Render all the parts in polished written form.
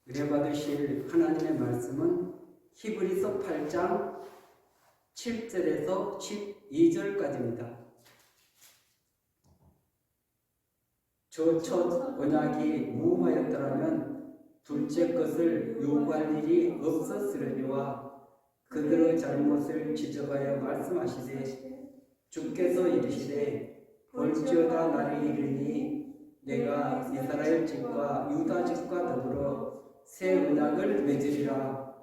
은혜 받으실 하나님의 말씀은 히브리서 8장 7절에서 12절까지입니다. 저 첫 언약이 무음하였더라면 둘째 것을 요구할 일이 없었으려니와 그들의 잘못을 지적하여 말씀하시되 주께서 이르시되 볼지어다 날이 이르니 내가 이스라엘 집과 유다 집과 더불어 새 언약을 맺으리라.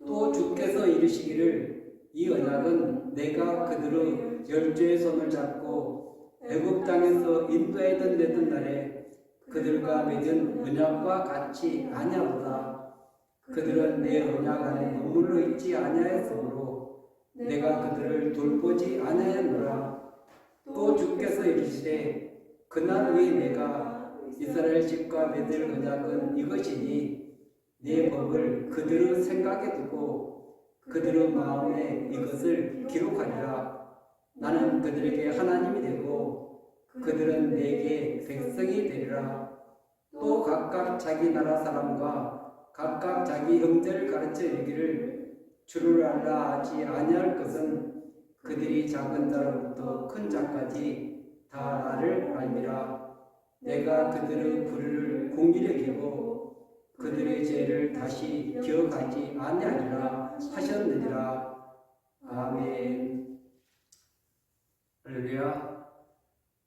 또 주께서 이르시기를 이 언약은 내가 그들의 열조의 손을 잡고 애굽 땅에서 인도하던 내던 날에 그들과 맺은 언약과 같이 아니하도다. 그들은 내 언약 안에 머물러 있지 아니하였으므로 내가 그들을 돌보지 아니하였노라. 또 주께서 이르시되 그날 후에 내가 이스라엘 집과 맺을 언약은 이것이니 내 법을 그들의 생각에 두고 그들의 마음에 이것을 기록하리라. 나는 그들에게 하나님이 되고 그들은 내게 백성이 되리라. 또 각각 자기 나라 사람과 각각 자기 형제를 가르쳐 이르기를 주를 알라 하지 아니할 것은 그들이 작은 자로부터 큰 자까지 다 나를 알미라. 내가 그들의 불의를 공의히 여기고 그들의 죄를 다시 기억하지 아니하리라 하셨느니라. 아멘. 할렐루야.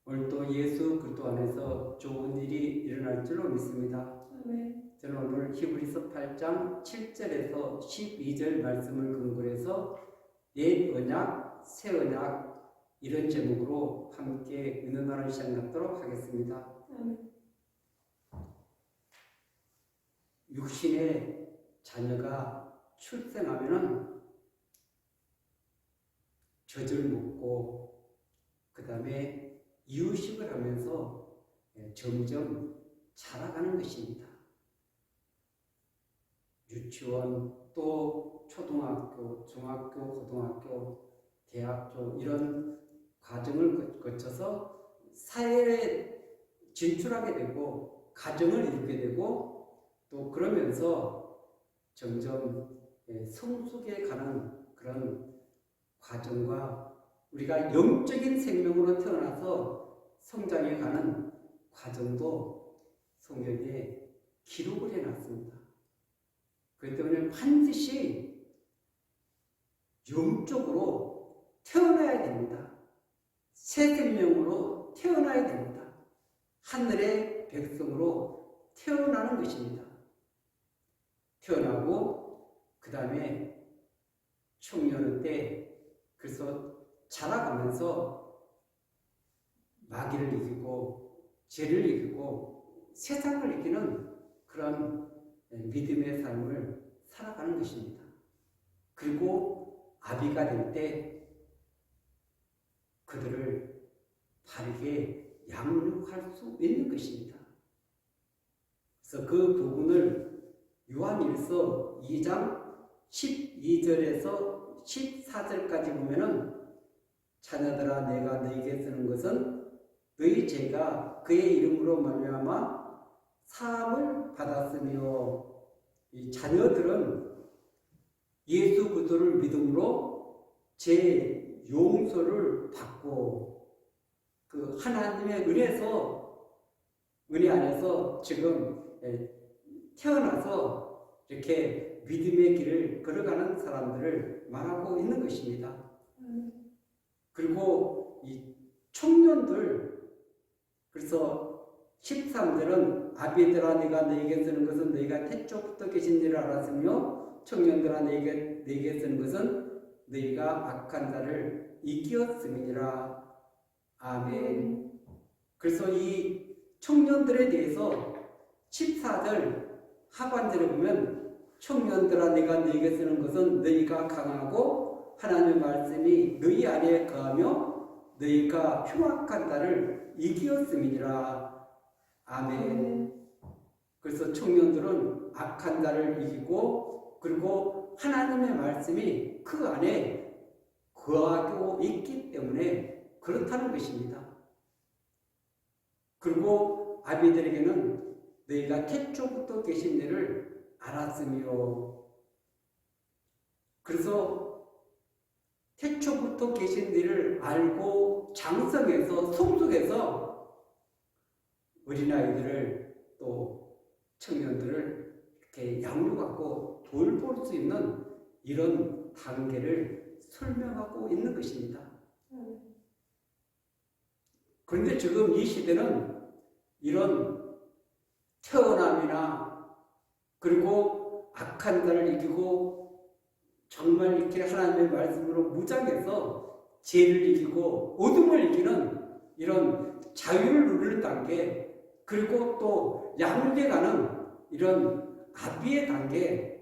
오늘 또 예수 그리스도 안에서 좋은 일이 일어날 줄로 믿습니다. 아멘. 저는 오늘 히브리서 8장 7절에서 12절 말씀을 근거로 해서 옛 언약, 새 언약 이런 제목으로 함께 은은하는 시간 갖도록 하겠습니다. 아멘. 육신의 자녀가 출생하면은 젖을 먹고 그 다음에 이유식을 하면서 점점 자라가는 것입니다. 유치원, 또 초등학교, 중학교, 고등학교, 대학교 이런 과정을 거쳐서 사회에 진출하게 되고 가정을 이루게 되고 또 그러면서 점점 성숙에 가는 그런 과정과 우리가 영적인 생명으로 태어나서 성장해 가는 과정도 성경에 기록을 해놨습니다. 그렇기 때문에 반드시 영적으로 태어나야 됩니다. 새 생명으로 태어나야 됩니다. 하늘의 백성으로 태어나는 것입니다. 태어나고 그 다음에 청년의 때 그래서 자라가면서 마귀를 이기고 죄를 이기고 세상을 이기는 그런 믿음의 삶을 살아가는 것입니다. 그리고 아비가 될 때 그들을 바르게 양육할 수 있는 것입니다. 그래서 그 부분을 요한일서 2장 12절에서 14절까지 보면은 자녀들아 내가 너희에게 쓰는 것은 너희 죄가 그의 이름으로 말미암아 사함을 받았으며 이 자녀들은 예수 그리스도를 믿음으로 죄 용서를 받고 그 하나님의 은혜 안에서 지금 태어나서 이렇게 믿음의 길을 걸어가는 사람들을 말하고 있는 것입니다. 그리고 이 청년들, 그래서 13절은 아비들아 내가 너에게 쓰는 것은 너희가 태초부터 계신 일을 알았으며 청년들아 너에게 쓰는 것은 너희가 악한 자를 이기었음이니라. 아멘. 그래서 이 청년들에 대해서 14절 하반절에 보면 청년들아 내가 너희에게 쓰는 것은 너희가 강하고 하나님의 말씀이 너희 안에 거하며 너희가 흉악한 자를 이기었음이니라. 아멘. 그래서 청년들은 악한 자를 이기고 그리고 하나님의 말씀이 그 안에 거하고 있기 때문에 그렇다는 것입니다. 그리고 아비들에게는 너희가 태초부터 계신 일을 알았으며, 그래서 태초부터 계신 일을 알고 장성해서 성숙해서 어린아이들을 또 청년들을 이렇게 양육하고 돌볼 수 있는 이런 단계를 설명하고 있는 것입니다. 그런데 지금 이 시대는 이런 태어남이나 그리고 악한 자를 이기고 정말 이렇게 하나님의 말씀으로 무장해서 죄를 이기고 어둠을 이기는 이런 자유를 누리는 단계, 그리고 또 양육에 가는 이런 아비의 단계,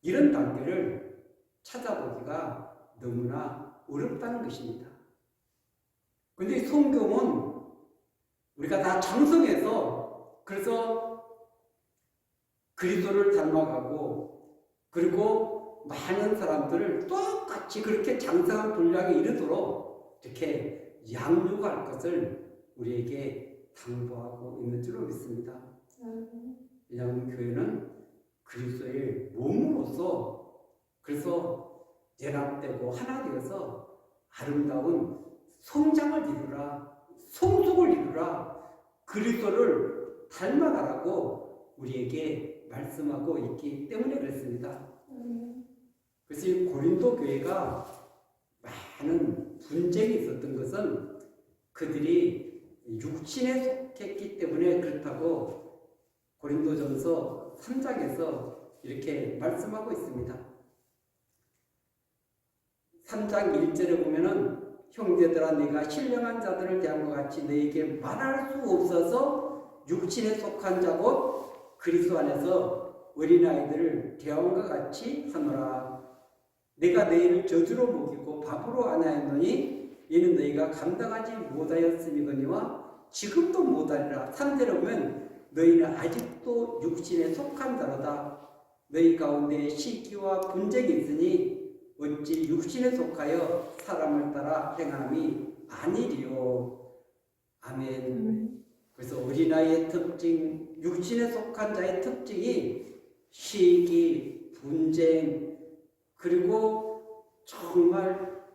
이런 단계를 찾아보기가 너무나 어렵다는 것입니다. 그런데 성경은 우리가 다 장성해서 그래서 그리스도를 닮아가고 그리고 많은 사람들을 똑같이 그렇게 장성한 분량에 이르도록 이렇게 양육할 것을 우리에게 당부하고 있는 줄로 믿습니다. 왜냐하면 교회는 그리스도의 몸으로서 그래서 연합되고 하나 되어서 아름다운 성장을 이루라, 성숙을 이루라, 그리스도를 닮아가라고 우리에게 말씀하고 있기 때문에 그렇습니다. 그래서 이 고린도 교회가 많은 분쟁이 있었던 것은 그들이 육신에 속했기 때문에 그렇다고 고린도전서 3장에서 이렇게 말씀하고 있습니다. 3장 1절에 보면은 형제들아 네가 신령한 자들을 대한 것 같이 너에게 말할 수 없어서 육신에 속한 자고 그리스도 안에서 어린아이들을 대한 것 같이 하노라. 내가 너희를 저주로 먹이고 밥으로 안하였노니 이는 너희가 감당하지 못하였음이거니와 지금도 못하리라. 3절에 보면 너희는 아직도 육신에 속한 자로다. 너희 가운데 시기와 분쟁이 있으니 어찌 육신에 속하여 사람을 따라 행함이 아니리요. 아멘. 그래서 어린아이의 특징, 육신에 속한 자의 특징이 시기, 분쟁, 그리고 정말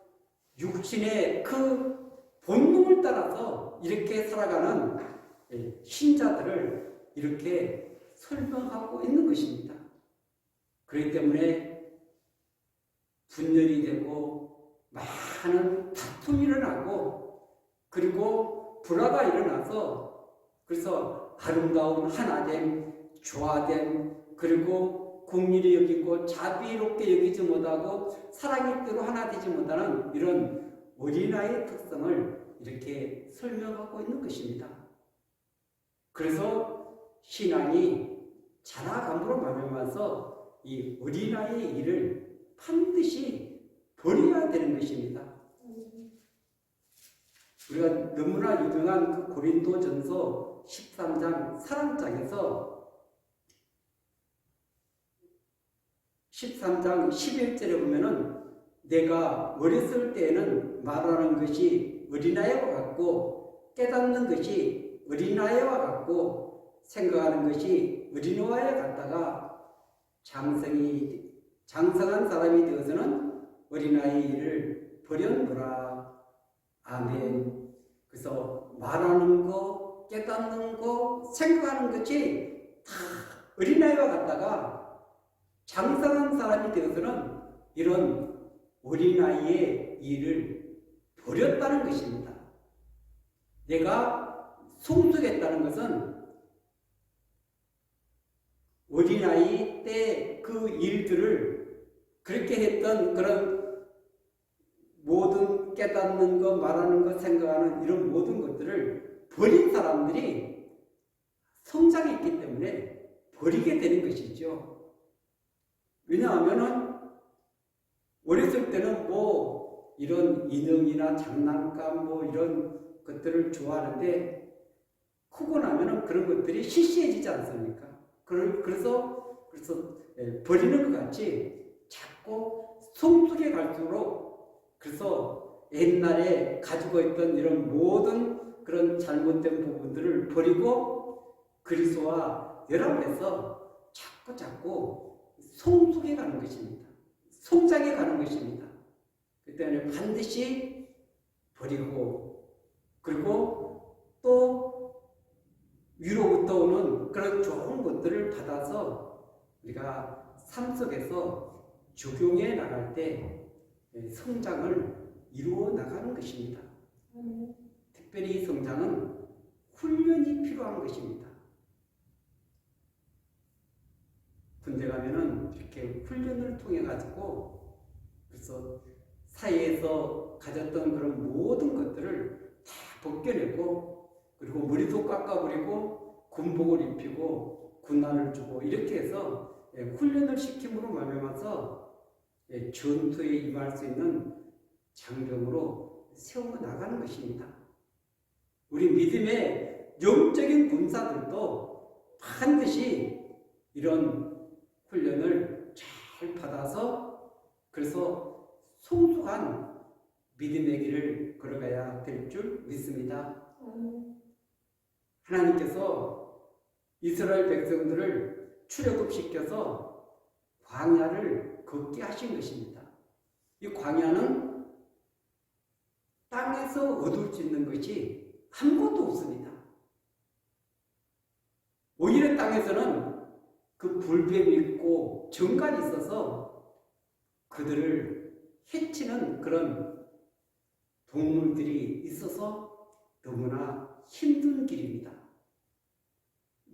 육신의 그 본능을 따라서 이렇게 살아가는 신자들을 이렇게 설명하고 있는 것입니다. 그렇기 때문에 분열이 되고 많은 다툼이 일어나고 그리고 불화가 일어나서 그래서 아름다운 하나됨, 조화됨, 그리고 긍휼히 여기고 자비롭게 여기지 못하고 사랑의 뜻대로 하나 되지 못하는 이런 어린아이의 특성을 이렇게 설명하고 있는 것입니다. 그래서 신앙이 자라감으로 말미암아서 이 어린아이의 일을 반드시 버려야 되는 것입니다. 우리가 너무나 유명한 그 고린도전서 13장 사랑장에서 13장 11절에 보면은 내가 어렸을 때에는 말하는 것이 어린아이와 같고 깨닫는 것이 어린아이와 같고 생각하는 것이 어린아이와 같다가 장성한 사람이 되어서는 어린아이 일을 버렸노라. 아멘. 그래서 말하는 거, 깨닫는 거, 생각하는 것이 다 어린아이와 같다가 장성한 사람이 되어서는 이런 어린아이의 일을 버렸다는 것입니다. 내가 성숙했다는 것은 어린아이 때 그 일들을 그렇게 했던 그런 모든 깨닫는 것, 말하는 것, 생각하는 이런 모든 것들을 버린 사람들이 성장했기 때문에 버리게 되는 것이죠. 왜냐하면은 어렸을 때는 뭐 이런 인형이나 장난감 뭐 이런 것들을 좋아하는데 크고 나면은 그런 것들이 시시해지지 않습니까? 그래서 버리는 것 같이 자꾸 성숙해 갈수록 그래서 옛날에 가지고 있던 이런 모든 그런 잘못된 부분들을 버리고 그리스도와 연합해서 자꾸 자꾸 성숙해 가는 것입니다. 성장해 가는 것입니다. 그 때문에 반드시 버리고 그리고 또 위로부터 오는 그런 좋은 것들을 받아서 우리가 삶 속에서 적용해 나갈 때 성장을 이루어 나가는 것입니다. 특별히 성장은 훈련이 필요한 것입니다. 군대 가면은 이렇게 훈련을 통해 가지고 그래서 사회에서 가졌던 그런 모든 것들을 다 벗겨내고 그리고 머리도 깎아버리고 군복을 입히고 군화를 주고 이렇게 해서 훈련을 시킴으로 말미암아서 전투에 임할 수 있는 장병으로 세워 나가는 것입니다. 우리 믿음의 영적인 군사들도 반드시 이런 훈련을 잘 받아서 그래서 성숙한 믿음의 길을 걸어가야 될 줄 믿습니다. 하나님께서 이스라엘 백성들을 출애굽시켜서 광야를 걷게 하신 것입니다. 이 광야는 땅에서 얻을 수 있는 것이 아무것도 없습니다. 오히려 땅에서는 그 불뱀이 있고 정갈이 있어서 그들을 해치는 그런 동물들이 있어서 너무나 힘든 길입니다.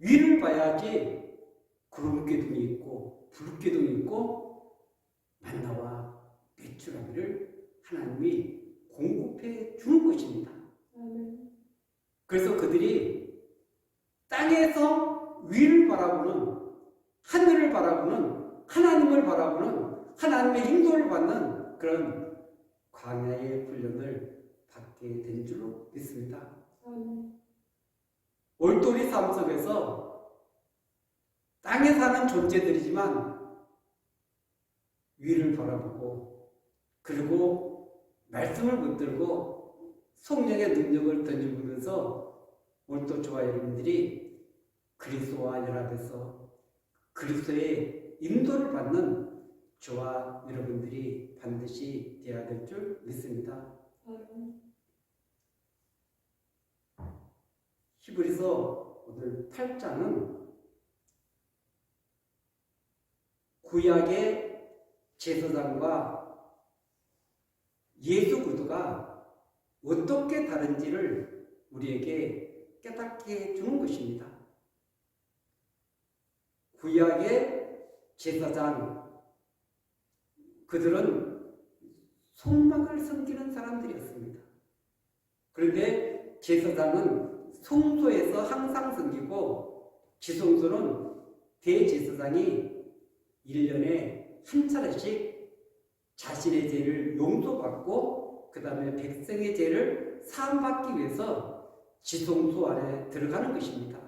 위를 봐야지 구름기둥이 있고 불기둥이 있고 만나와 메추라기를 하나님이 공급해 주는 것입니다. 그래서 그들이 땅에서 위를 바라보는 하늘을 바라보는 하나님을 바라보는 하나님의 인도를 받는 그런 광야의 훈련을 받게 된 줄로 믿습니다. 올돌이 삶 속에서 땅에 사는 존재들이지만 위를 바라보고 그리고 말씀을 붙들고 성령의 능력을 던져보면서 오늘도 저와 여러분들이 그리스도와 연합해서 그리스도의 인도를 받는 저와 여러분들이 반드시 되어야 될 줄 믿습니다. 히브리서 오늘 8장은 구약의 제사장과 예수 그리스도가 어떻게 다른지를 우리에게 깨닫게 해주는 것입니다. 구약의 제사장, 그들은 성막을 섬기는 사람들이었습니다. 그런데 제사장은 성소에서 항상 섬기고 지성소는 대제사장이 1년에 한 차례씩 자신의 죄를 용서받고 그 다음에 백성의 죄를 사함받기 위해서 지성소 안에 들어가는 것입니다.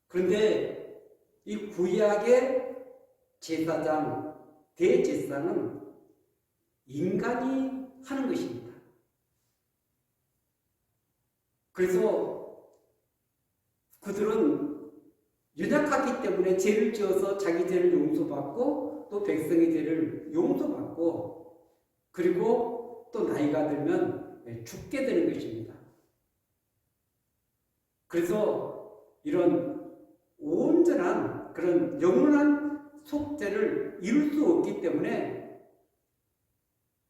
그런데 이 구약의 제사장, 대제사장은 인간이 하는 것입니다. 그래서 그들은 연약하기 때문에 죄를 지어서 자기 죄를 용서받고 또 백성의 죄를 용서받고 그리고 또 나이가 들면 죽게 되는 것입니다. 그래서 이런 온전한 그런 영원한 속죄를 이룰 수 없기 때문에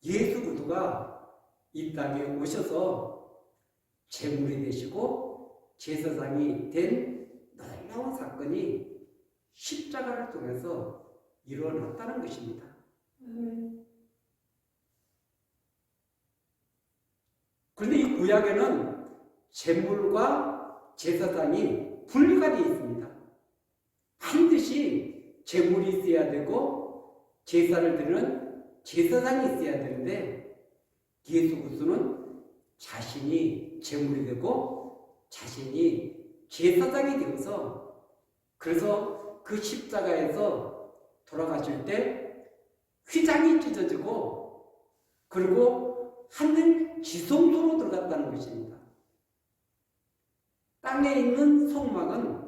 예수 그리스도가 이 땅에 오셔서 제물이 되시고 제사장이 된 놀라운 사건이 십자가를 통해서 일어났다는 것입니다. 그런데 이 구약에는 제물과 제사장이 분리가 되어 있습니다. 반드시 제물이 있어야 되고 제사를 드리는 제사장이 있어야 되는데 예수 그리스도는 자신이 제물이 되고 자신이 제사장이 되어서 그래서 그 십자가에서 돌아가실 때 휘장이 찢어지고 그리고 하늘 지성소로 들어갔다는 것입니다. 땅에 있는 성막은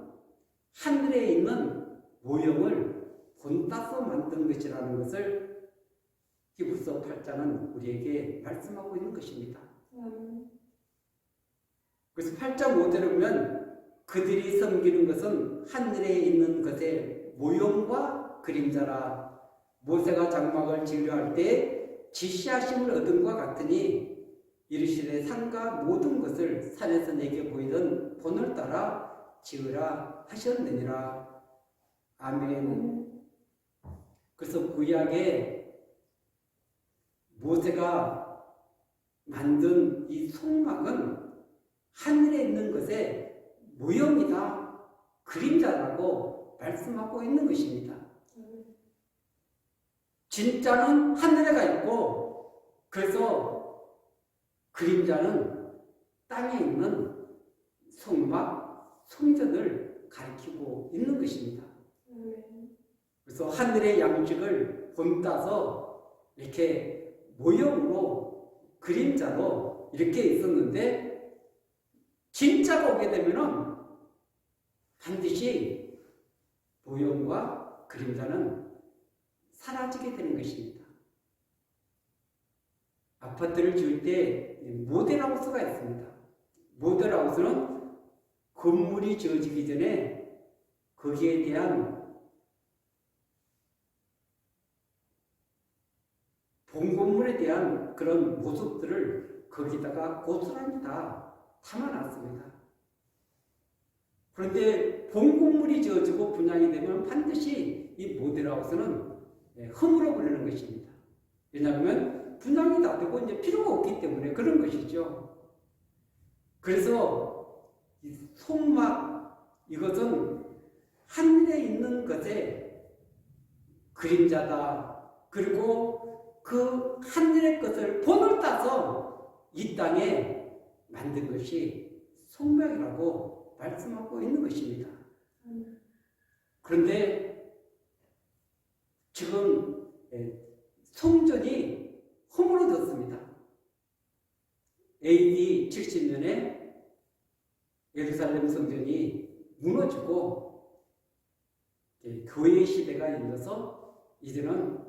하늘에 있는 모형을 본따서 만든 것이라는 것을 히브리서 8장은 우리에게 말씀하고 있는 것입니다. 그래서 8장 5절을 보면 그들이 섬기는 것은 하늘에 있는 것의 모형과 그림자라. 모세가 장막을 지으려 할 때 지시하심을 얻은 것 같으니 이르시되 산과 모든 것을 산에서 내게 보이던 본을 따라 지으라 하셨느니라. 아멘. 그래서 구약에 모세가 만든 이 성막은 하늘에 있는 것의 모형이다, 그림자라고 말씀하고 있는 것입니다. 진짜는 하늘에 가 있고, 그래서 그림자는 땅에 있는 성막, 성전을 가리키고 있는 것입니다. 그래서 하늘의 양식을 본따서 이렇게 모형으로, 그림자로 이렇게 있었는데, 진짜가 오게 되면은 반드시 모형과 그림자는 사라지게 되는 것입니다. 아파트를 지을 때 모델하우스가 있습니다. 모델하우스는 건물이 지어지기 전에 거기에 대한 본 건물에 대한 그런 모습들을 거기다가 고스란히 다 담아놨습니다. 그런데 본 건물이 지어지고 분양이 되면 반드시 이 모델하우스는 허물어 버리는 것입니다. 왜냐하면 분양이 다 되고 이제 필요가 없기 때문에 그런 것이죠. 그래서 이 성막, 이것은 하늘에 있는 것의 그림자다. 그리고 그 하늘의 것을 본을 따서 이 땅에 만든 것이 성막이라고 말씀하고 있는 것입니다. 그런데 지금 성전이 허물어졌습니다. AD 70년에 예루살렘 성전이 무너지고 교회 시대가 열려서 이제는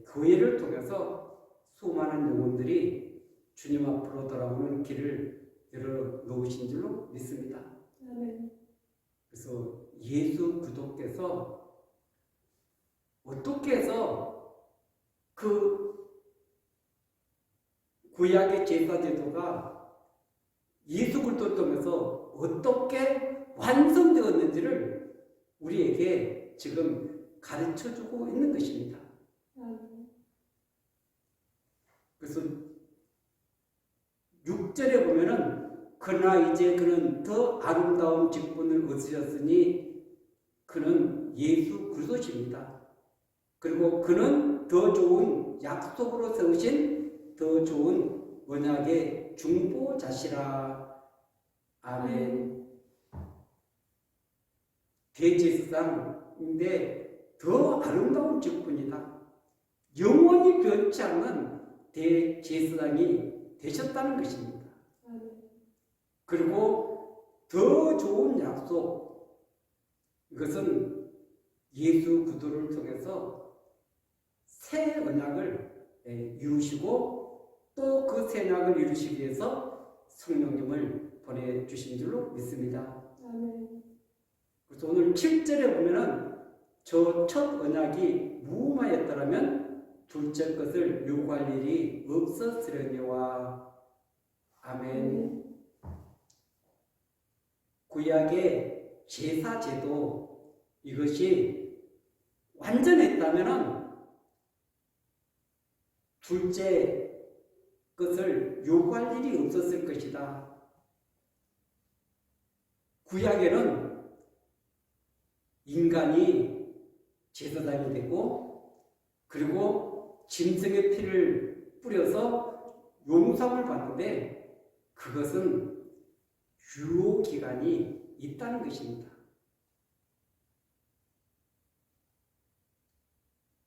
교회를 통해서 수많은 영혼들이 주님 앞으로 돌아오는 길을 열어놓으신 줄로 믿습니다. 그래서 예수 그리스도께서 어떻게 해서 그 구약의 제사 제도가 예수 그리스도를 통해서 어떻게 완성되었는지를 우리에게 지금 가르쳐주고 있는 것입니다. 그래서 6절에 보면은 그러나 이제 그는 더 아름다운 직분을 얻으셨으니 그는 예수 그리스도십니다. 그리고 그는 더 좋은 약속으로 세우신 더 좋은 언약의 중보자시라. 아멘. 대제사장인데 더 아름다운 직분이다. 영원히 변치 않는 대제사장이 되셨다는 것입니다. 그리고 더 좋은 약속, 이것은 예수 그리스도를 통해서 새 언약을 이루시고 또 그 새 언약을 이루시기 위해서 성령님을 보내주신 줄로 믿습니다. 그래서 오늘 7절에 보면은 저 첫 언약이 무음하였더라면 둘째 것을 요구할 일이 없었으려니와. 아멘. 구약의 제사 제도, 이것이 완전했다면은 둘째 것을 요구할 일이 없었을 것이다. 구약에는 인간이 제사장이 되고 그리고 짐승의 피를 뿌려서 용서를 받는데 그것은 유효기간이 있다는 것입니다.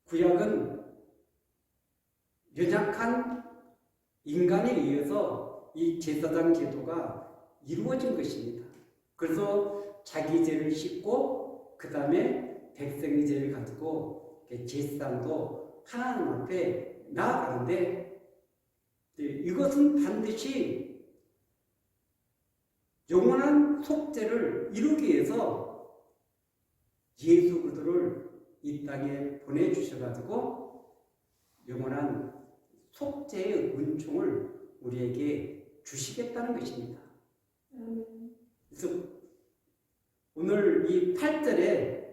구약은 연약한 인간에 의해서 이 제사장 제도가 이루어진 것입니다. 그래서 자기 죄를 씻고 그 다음에 백성이 제를 가지고 제사장도 하나님 앞에 나아가는데 이것은 반드시 영원한 속죄를 이루기 위해서 예수 그리스도를 이 땅에 보내주셔가지고 영원한 속죄의 은총을 우리에게 주시겠다는 것입니다. 그래서 오늘 이 8절에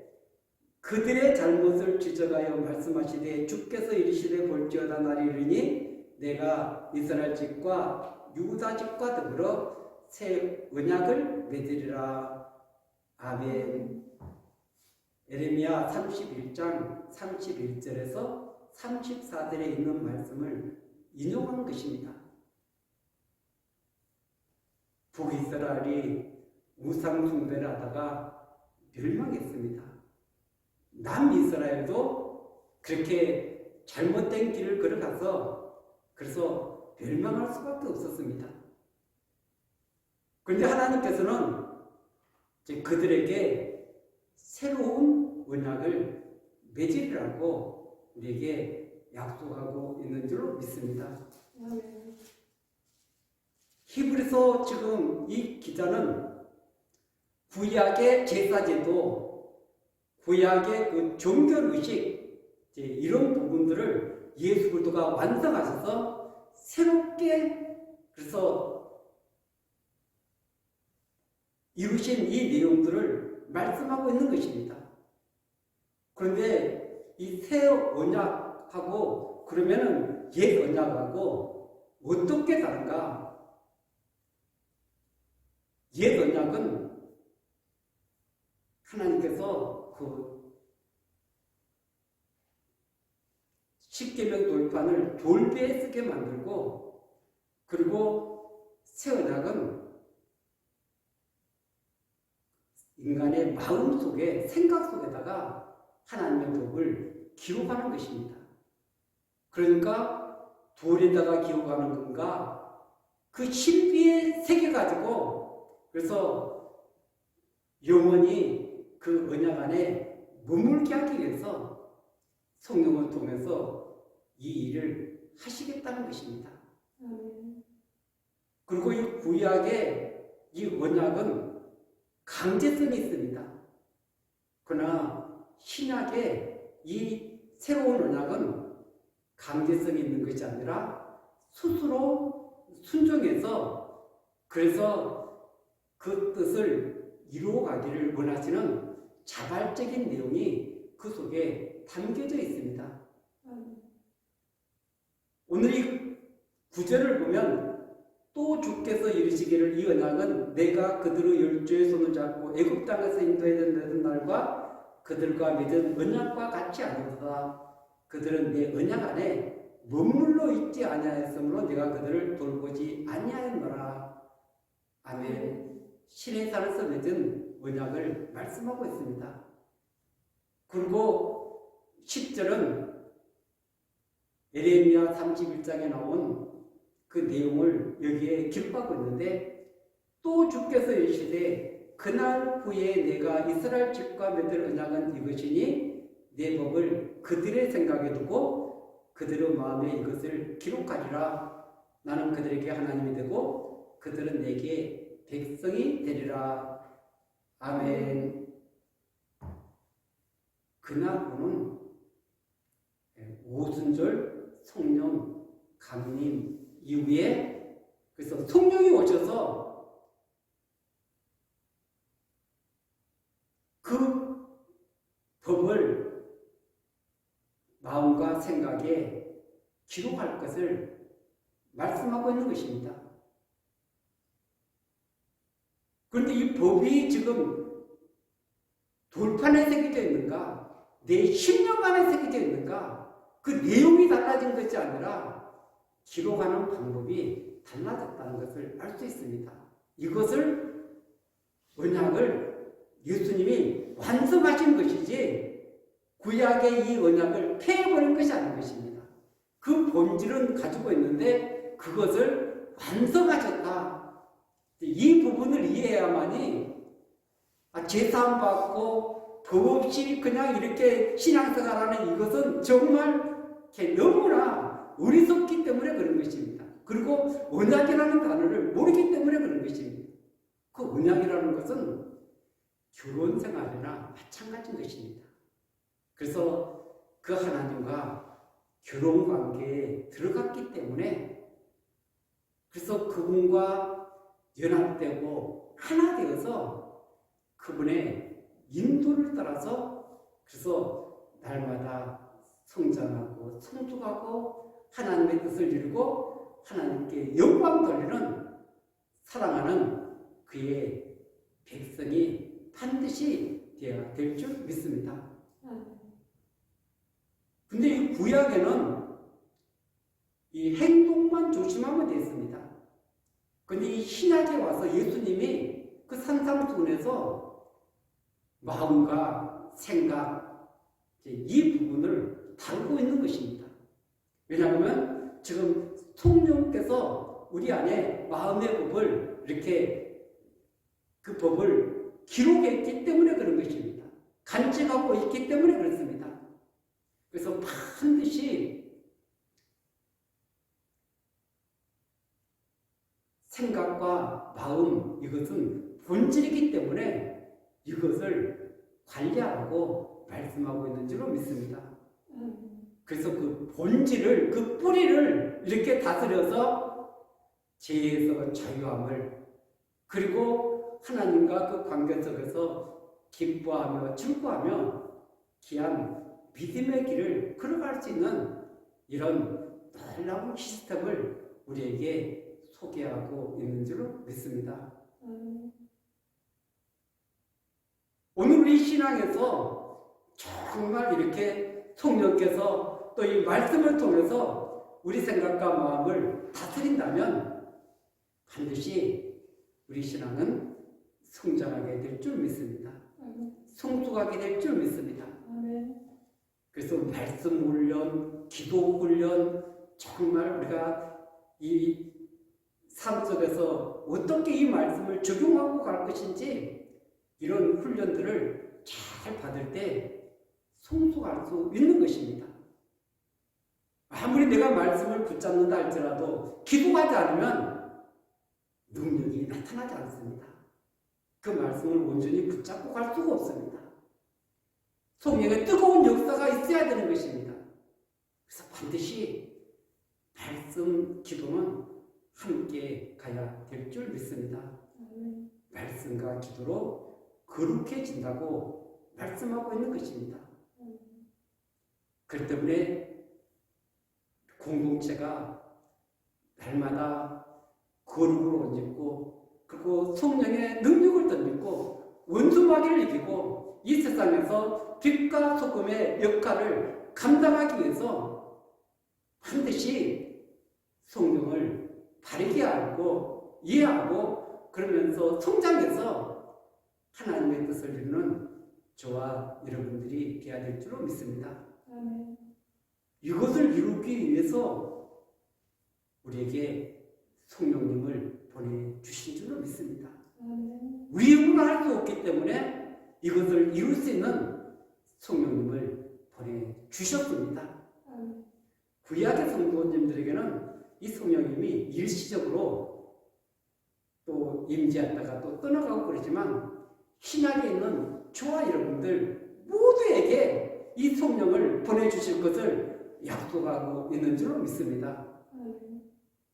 그들의 잘못을 지적하여 말씀하시되 주께서 이르시되 볼지어다 날이 이르니 내가 이스라엘 집과 유다 집과 더불어 새 언약을 맺으리라. 아멘. 예레미야 31장 31절에서 34절에 있는 말씀을 인용한 것입니다. 북이스라엘이 우상 숭배를 하다가 멸망했습니다. 남이스라엘도 그렇게 잘못된 길을 걸어가서 그래서 멸망할 수밖에 없었습니다. 그런데 하나님께서는 이제 그들에게 새로운 언약을 맺으리라고 우리에게 약속하고 있는 줄로 믿습니다. 히브리서 지금 이 기자는 구약의 제사제도, 구약의 그 종교의식 이런 부분들을 예수 그리스도가 완성하셔서 새롭게 그래서 이루신 이 내용들을 말씀하고 있는 것입니다. 그런데 이 새 언약하고 그러면은 옛 언약하고 어떻게 다른가? 옛 언약은 하나님께서 그 십계명 돌판을 돌배에 쓰게 만들고 그리고 새 언약은 인간의 마음 속에 생각 속에다가 하나님의 법을 기록하는 것입니다. 그러니까 돌에다가 기록하는 건가 그 신비에 새겨가지고 그래서 영원히 그 언약 안에 머물게 하기 위해서 성령을 통해서 이 일을 하시겠다는 것입니다. 그리고 이 구약의 이 언약은 강제성이 있습니다. 그러나 신약의 이 새로운 언약은 강제성이 있는 것이 아니라 스스로 순종해서 그래서 그 뜻을 이루어가기를 원하시는 자발적인 내용이 그 속에 담겨져 있습니다. 오늘 이 구절을 보면 또 주께서 이르시기를 이 언약은 내가 그들의 열조의 손을 잡고 애굽 땅에서 인도해낸 날과 그들과 맺은 언약과 같이 아니로다. 그들은 내 언약 안에 머물러 있지 아니하였으므로 내가 그들을 돌보지 아니하였노라. 아멘. 신의 산에서 맺은 언약을 말씀하고 있습니다. 그리고 10절은 예레미야 31장에 나온 그 내용을 여기에 기록하고 있는데 또 주께서 이르시되 그날 후에 내가 이스라엘 집과 맺을 언약은 이것이니 내 법을 그들의 생각에 두고 그들의 마음에 이것을 기록하리라. 나는 그들에게 하나님이 되고 그들은 내게 백성이 되리라. 아멘. 그날 후는 오순절 성령 강림 이후에 그래서 성령이 오셔서 그 법을 마음과 생각에 기록할 것을 말씀하고 있는 것입니다. 그런데 이 법이 지금 돌판에 새겨져 있는가? 내 심령 안에 새겨져 있는가? 그 내용이 달라진 것이 아니라 기록하는 방법이 달라졌다는 것을 알 수 있습니다. 이것을 언약을 예수님이 완성하신 것이지 구약의 이 언약을 폐해버린 것이 아닌 것입니다. 그 본질은 가지고 있는데 그것을 완성하셨다. 이 부분을 이해해야만이 제사함 받고 법 없이 그냥 이렇게 신앙생활하는 이것은 정말 너무나 어리석기 때문에 그런 것입니다. 그리고 언약이라는 단어를 모르기 때문에 그런 것입니다. 그 언약이라는 것은 결혼 생활이나 마찬가지인 것입니다. 그래서 그 하나님과 결혼 관계에 들어갔기 때문에 그래서 그분과 연합되고 하나 되어서 그분의 인도를 따라서 그래서 날마다 성장하고 성숙하고 하나님의 뜻을 이루고 하나님께 영광 돌리는 사랑하는 그의 백성이 반드시 되어야 될 줄 믿습니다. 근데 이 구약에는 이 행동만 조심하면 됐습니다. 근데 이 신약에 와서 예수님이 그 산상수훈에서 마음과 생각 이 부분을 다루고 있는 것입니다. 왜냐하면 지금 성령께서 우리 안에 마음의 법을 이렇게 그 법을 기록했기 때문에 그런 것입니다. 간직하고 있기 때문에 그렇습니다. 그래서 반드시 생각과 마음 이것은 본질이기 때문에 이것을 관리하라고 말씀하고 있는 줄로 믿습니다. 그래서 그 본질을 그 뿌리를 이렇게 다스려서 죄에서 자유함을 그리고 하나님과 그 관계 속에서 기뻐하며 즐거워하며 귀한 믿음의 길을 걸어갈 수 있는 이런 놀라운 시스템을 우리에게 소개하고 있는 줄로 믿습니다. 오늘 우리 신앙에서 정말 이렇게 성령께서 또 이 말씀을 통해서 우리 생각과 마음을 다스린다면 반드시 우리 신앙은 성장하게 될 줄 믿습니다. 성숙하게 될 줄 믿습니다. 그래서 말씀 훈련, 기도 훈련 정말 우리가 이 삶 속에서 어떻게 이 말씀을 적용하고 갈 것인지 이런 훈련들을 잘 받을 때 성숙할 수 있는 것입니다. 아무리 내가 말씀을 붙잡는다 할지라도 기도하지 않으면 능력이 나타나지 않습니다. 그 말씀을 온전히 붙잡고 갈 수가 없습니다. 성령의 뜨거운 역사가 있어야 되는 것입니다. 그래서 반드시 말씀, 기도는 함께 가야 될 줄 믿습니다. 말씀과 기도로 거룩해진다고 말씀하고 있는 것입니다. 그렇기 때문에 공동체가 날마다 거룩을 옷 입고 그리고 성령의 능력을 덧입고 원수마귀를 이기고 이 세상에서 빛과 소금의 역할을 감당하기 위해서 반드시 성령을 바르게 알고 이해하고 그러면서 성장해서 하나님의 뜻을 이루는 저와 여러분들이 되어야 될 줄로 믿습니다. 이것을 이루기 위해서 우리에게 성령님을 보내주신 줄로 믿습니다. 우리 힘으로 할 수 없기 때문에 이것을 이룰 수 있는 성령님을 보내주셨습니다. 구약의 성도님들에게는 이 성령님이 일시적으로 또 임재했다가 또 떠나가고 그러지만 신약에 있는 저와 여러분들 모두에게 이 성령을 보내주실 것을 약속하고 있는 줄로 믿습니다.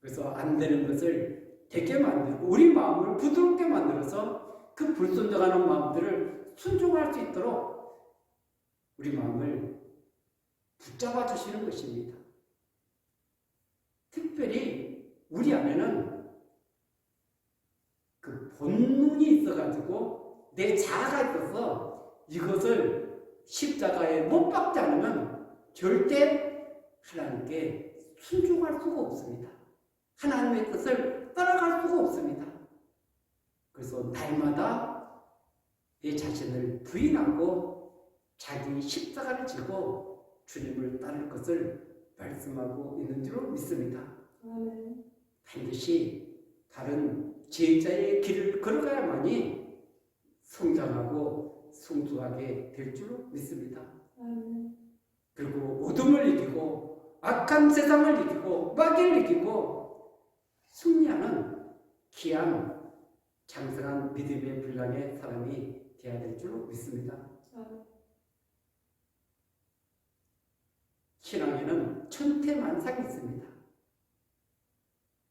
그래서 안 되는 것을 되게 만들고 우리 마음을 부드럽게 만들어서 그 불순종하는 마음들을 순종할 수 있도록 우리 마음을 붙잡아 주시는 것입니다. 특별히 우리 안에는 그 본능이 있어가지고 내 자아가 있어서 이것을 십자가에 못 박지 않으면 절대 하나님께 순종할 수가 없습니다. 하나님의 뜻을 따라갈 수가 없습니다. 그래서 날마다 내 자신을 부인하고 자기 십자가를 지고 주님을 따를 것을 말씀하고 있는 줄로 믿습니다. 반드시 다른 제자의 길을 걸어가야만이 성장하고 순수하게 될 줄로 믿습니다. 그리고 어둠을 이기고 악한 세상을 이기고 마귀를 이기고 승리하는 귀한 장성한 믿음의 분량의 사람이 되어야 될 줄로 믿습니다. 신앙에는 천태만상이 있습니다.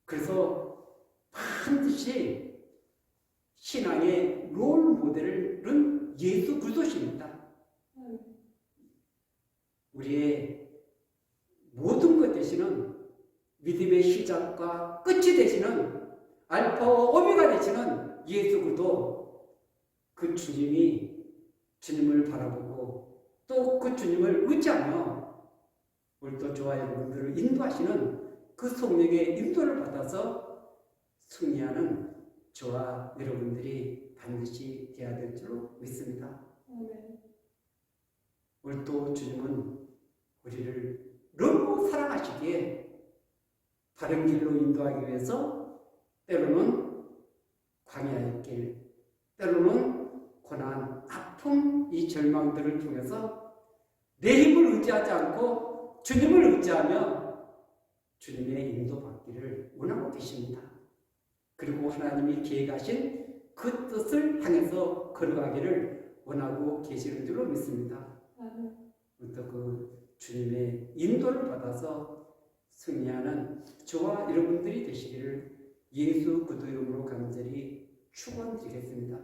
그래서 반드시 신앙의 롤 모델은 예수 그리스도십니다. 우리의 모든 것 되시는 믿음의 시작과 끝이 되시는 알파와 오메가 되시는 예수 그리스도, 그 주님이 주님을 바라보고 또 그 주님을 의지하며 오늘도 저와 여러분들을 인도하시는 그 성령의 인도를 받아서 승리하는 저와 여러분들이 반드시 되어야 될 줄로 믿습니다. 오늘도 주님은 우리를 너무 사랑하시기에 바른 길로 인도하기 위해서 때로는 광야의 길, 때로는 고난, 아픔, 이 절망들을 통해서 내 힘을 의지하지 않고 주님을 의지하며 주님의 인도받기를 원하고 계십니다. 그리고 하나님이 계획하신 그 뜻을 향해서 걸어가기를 원하고 계시는 줄로 믿습니다. 또 그 주님의 인도를 받아서 승리하는 저와 여러분들이 되시기를 예수 그리스도 이름으로 간절히 축원드리겠습니다.